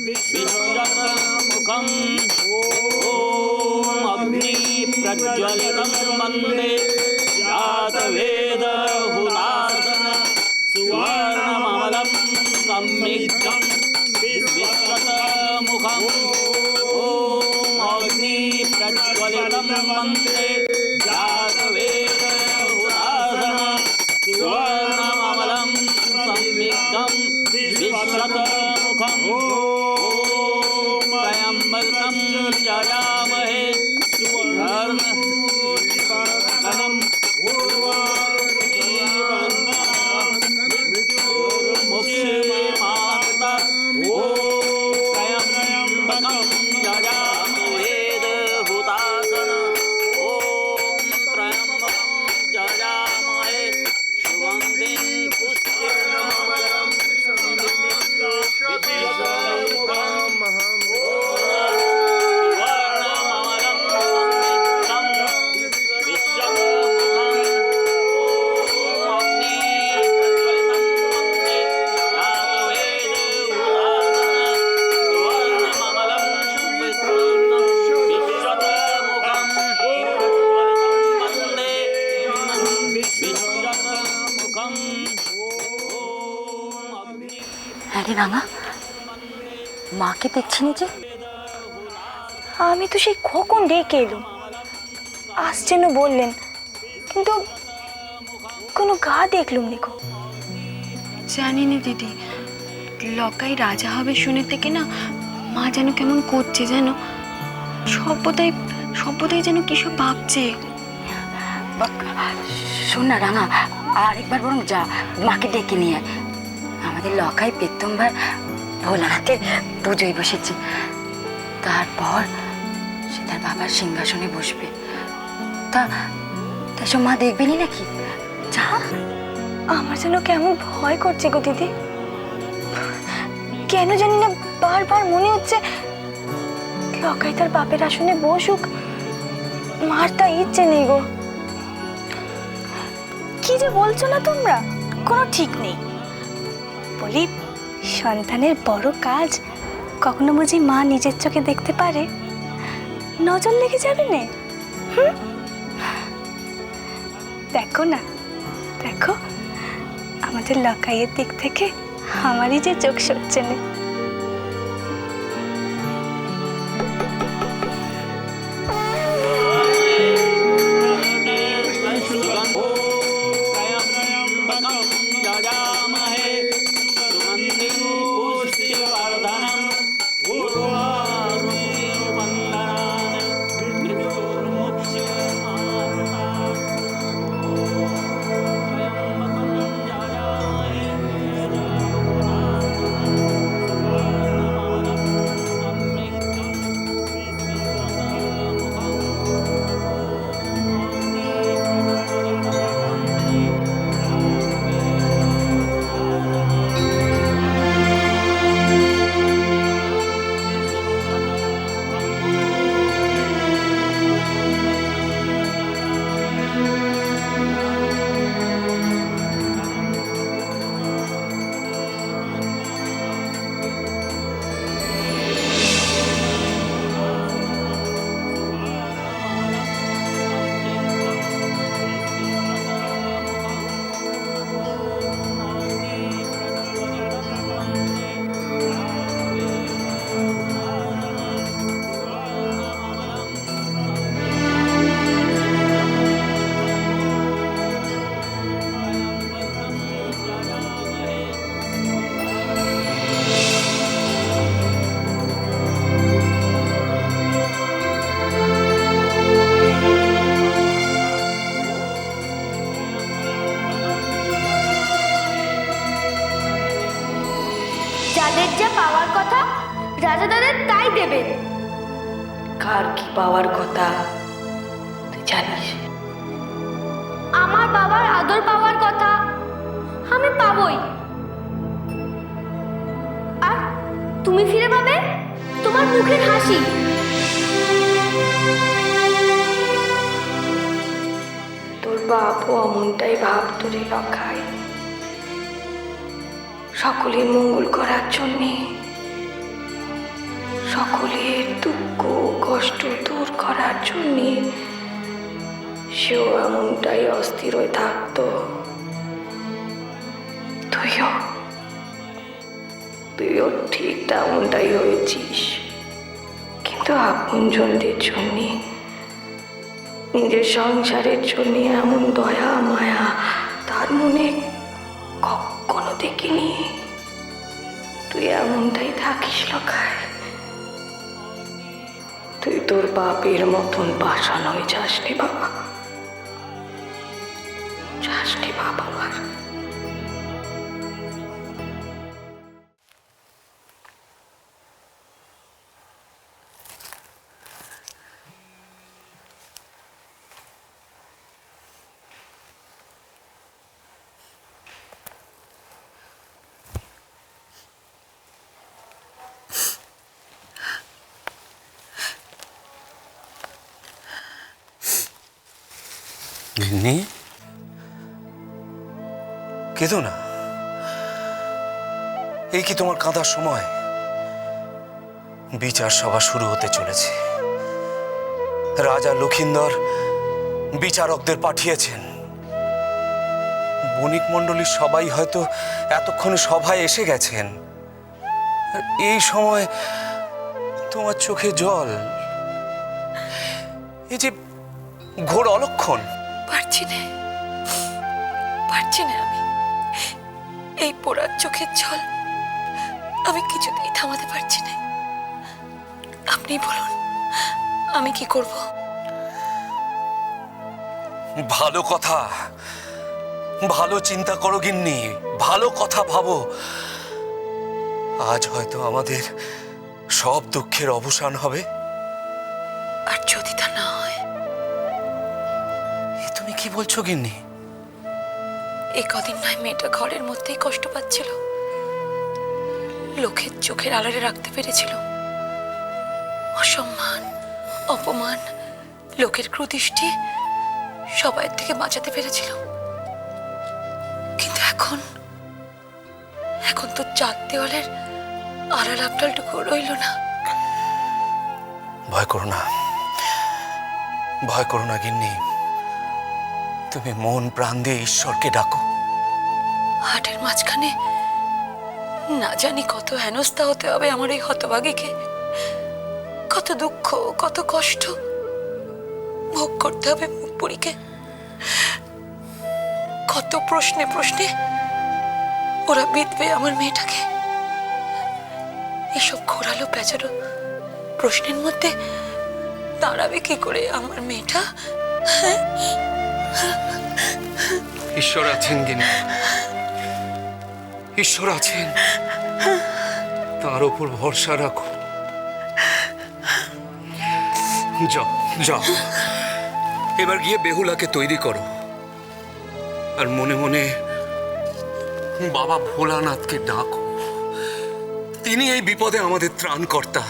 विश्वतमुखम् ॐ अग्नि प्रज्वलितं वन्दे जातवेदहुतासन सुवर्णममलं सम्मिग्धं विश्वतमुखम् ॐ अग्नि प्रज्वलितं वन्दे जातवेदहुतासन सुवर्णममलं सम्मिग्धं विश्वतमुखम् त्र्यम्बकं यजामहे सुवर्णम् मुक्षेमाता त्र्यम्बकं यजामहे हुतासन ॐ त्र्यम्बकं यजामहे सुगन्धिं पुष्टिर्नमलं আরে রাঙা, মাকে দেখছি নি যে? আমি তো সেই কখন ডেকে এলুম, আসছেন বললেন, কিন্তু কোনো গা দেখলুম নিকো। জানি না দিদি, লকাই রাজা হবে শুনে থেকে না মা যেন কেমন করছে, যেন সভ্যতাই যেন কিসব ভাবছে। শোন না রাঙা, আরেকবার বরং যা, মাকে ডেকে নিয়ে। আমাদের লকাই পেতম্বার ভোলানাথের পুজোয় বসেছে, তারপর সে তার বাবার সিংহাসনে বসবে। তা সব মা দেখবেনি নাকি? যা। আমার যেন কেমন ভয় করছে গো দিদি, কেন জানি না বারবার মনে হচ্ছে লকাই তার বাপের আসনে বসুক, মার তা ইচ্ছে নেই গো। কি যে বলছো না তোমরা, কোনো ঠিক নেই। বলি, সন্তানের বড় কাজ কখনো বুঝি মা নিজের চোখে দেখতে পারে? নজর লেগে যাবে না। দেখো না, দেখো আমাদের লকাইয়ের দিক থেকে আমারই যে চোখ সরছে না। যাদের যা পাওয়ার কথা রাজা তাদের তাই দেবেন। কার কি পাওয়ার কথা তুই জানিস? আমার বাবার আদর পাওয়ার কথা আমি পাবই, আর তুমি ফিরে পাবে তোমার মুখের হাসি। তোর বাপও অমনটাই ভাবতো রে লকাই, সকলের মঙ্গল করার জন্যে সকলের দুঃখ কষ্ট দূর করার জন্যে সেও এমনটাই অস্থির হয়ে থাকতো। তুইও ঠিক তেমনটাই হয়েছিস, কিন্তু আপনজনদের জন্যে, নিজের সংসারের জন্য এমন দয়া মায়া তার মনে কখনো দেখিনি। তুই এমনটাই থাকিস লখায়। তুই তোর বাপের মতন পাষাণ হয়ে যাসনি বাবা, যাসনি বাবা আমার। গিন্নি, কেঁদো না। এই কি তোমার কাঁদার সময়? বিচার সভা শুরু হতে চলেছে। রাজা লক্ষিন্দর বিচারকদের পাঠিয়েছেন। বণিক মণ্ডলীর সবাই হয়তো এতক্ষণে সভায় এসে গেছেন। আর এই সময় তোমার চোখে জল, এই যে ঘোর অলক্ষণ। পারছি না আমি। এই পোড়ার চোখের জল আমি কিছুতেই থামাতে পারছি না। আপনি বলুন, আমি কি করব? ভালো কথা, ভালো চিন্তা করো গিন্নি, ভালো কথা ভাবো। আজ হয়তো আমাদের সব দুঃখের অবসান হবে। আর যদি তা না হয়? এ তুমি কি বলছো গিন্নি? এই কদিন নয় মেয়েটা ঘরের মধ্যেই কষ্ট পাচ্ছিল, লোকের চোখের আড়ালে রাখতে পেরেছিল। অসম্মান, অপমান, লোকের কুদৃষ্টি সবাই থেকে বাঁচাতে পেরেছিল। কিন্তু এখন তো 4 দেওয়ালের আড়াল আবডালটুকু রইল না। ভয় করো না, ভয় করো না গিন্নি। তুমি মন প্রাণ দিয়ে ঈশ্বরকে ডাকো। হাটের মাঝখানে না জানি কত হেনস্থা হতে হবে আমার এই হতভাগীকে। কত দুঃখ, কত কষ্ট ভোগ করতে হবে মুখপুরীকে। কত প্রশ্নে প্রশ্নে ওরা বিধবে আমার মেয়েটাকে। এসব ঘোরালো পেঁচালো প্রশ্নের মধ্যে দাঁড়াবে কি করে আমার মেয়েটা? ঈশ্বর আছেন গিন্নি, ঈশ্বর আছেন, তার উপর ভরসা রাখো। যাও যাও, এবার গিয়ে বেহুলাকে তৈরি করো, আর মনে মনে বাবা ভোলানাথকে ডাকো। তিনি এই বিপদে আমাদের ত্রাণকর্তা।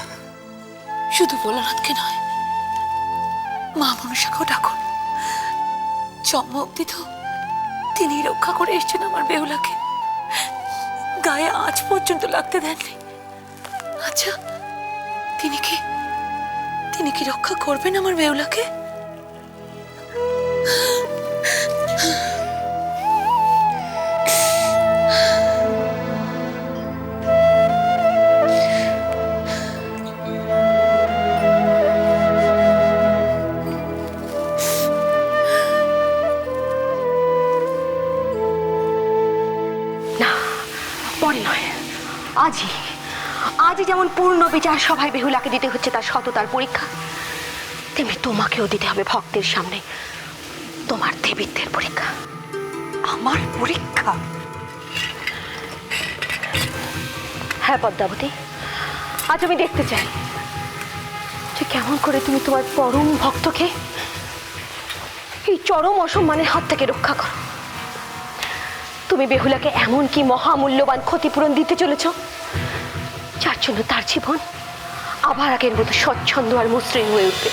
শুধু ভোলানাথকে নয়, মা মনসাকেও ডাকুন। জন্ম অব্দি তো তিনি রক্ষা করে এসছেন আমার বেহুলাকে, গায়ে আজ পর্যন্ত লাগতে দেননি। আচ্ছা, তিনি কি রক্ষা করবেন আমার বেহুলাকে? পরে নয়, আজই যেমন পূর্ণ বিচার সভায় বেহুলাকে দিতে হচ্ছে তার সততার পরীক্ষা, তেমনি তোমাকেও দিতে হবে ভক্তের সামনে তোমার দেবীত্বের পরীক্ষা। আমার পরীক্ষা? হ্যাঁ পদ্মাবতী, আজ আমি দেখতে চাই যে কেমন করে তুমি তোমার পরম ভক্তকে এই চরম অসম্মানের হাত থেকে রক্ষা করো। তুমি বেহুলাকে এমন কি মহামূল্যবান ক্ষতিপূরণ দিতে চলেছ যার জন্য তার জীবন আবার আগের মতো স্বচ্ছন্দ আর মসৃণ হয়ে উঠবে।